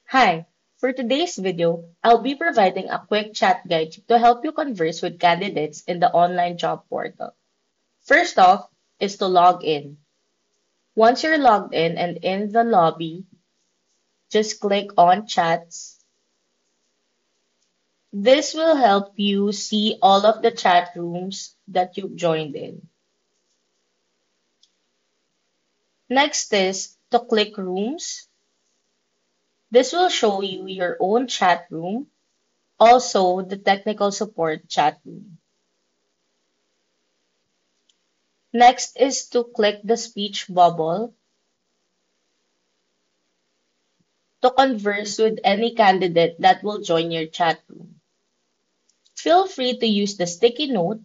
Hi, for today's video, I'll be providing a quick chat guide to help you converse with candidates in the online job portal. First off is to log in. Once you're logged in and in the lobby, just click on chats. This will help you see all of the chat rooms that you've joined in. Next is to click rooms. This will show you your own chat room, also the technical support chat room. Next is to click the speech bubble to converse with any candidate that will join your chat room. Feel free to use the sticky note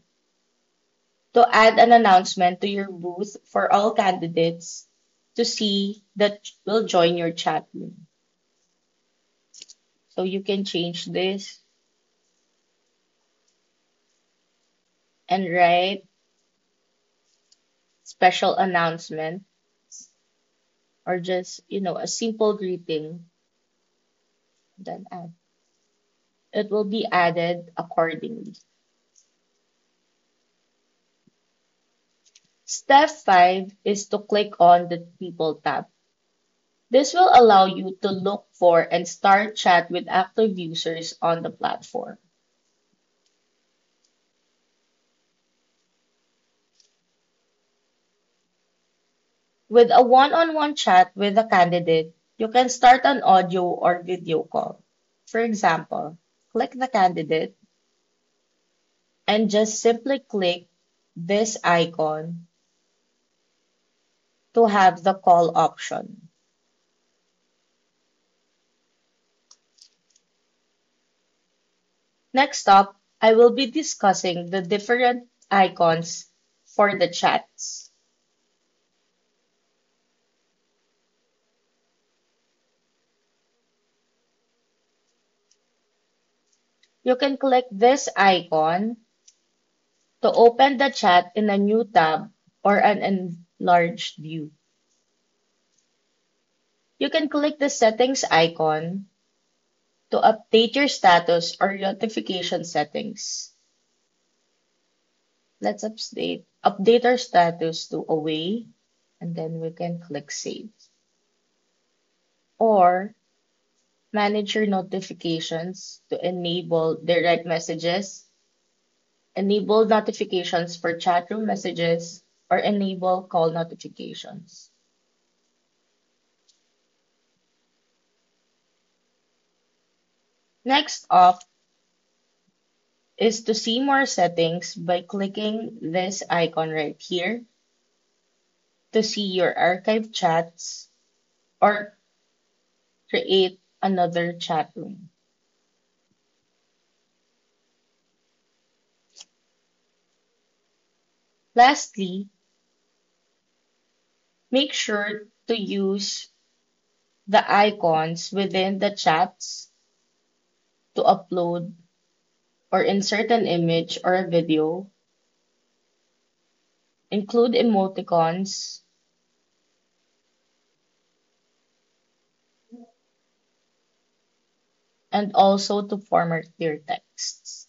to add an announcement to your booth for all candidates to see that will join your chat room. So you can change this and write special announcement or just, a simple greeting, then add. It will be added accordingly. Step 5 is to click on the People tab. This will allow you to look for and start chat with active users on the platform. With a one-on-one chat with a candidate, you can start an audio or video call. For example, click the candidate and just simply click this icon to have the call option. Next up, I will be discussing the different icons for the chats. You can click this icon to open the chat in a new tab or an enlarged view. You can click the settings icon to update your status or notification settings. Let's update our status to away, and then we can click save. Or manage your notifications to enable direct messages, enable notifications for chat room messages, or enable call notifications. Next up is to see more settings by clicking this icon right here to see your archived chats or create another chat room. Lastly, make sure to use the icons within the chats to upload or insert an image or a video, include emoticons, and also to format your texts.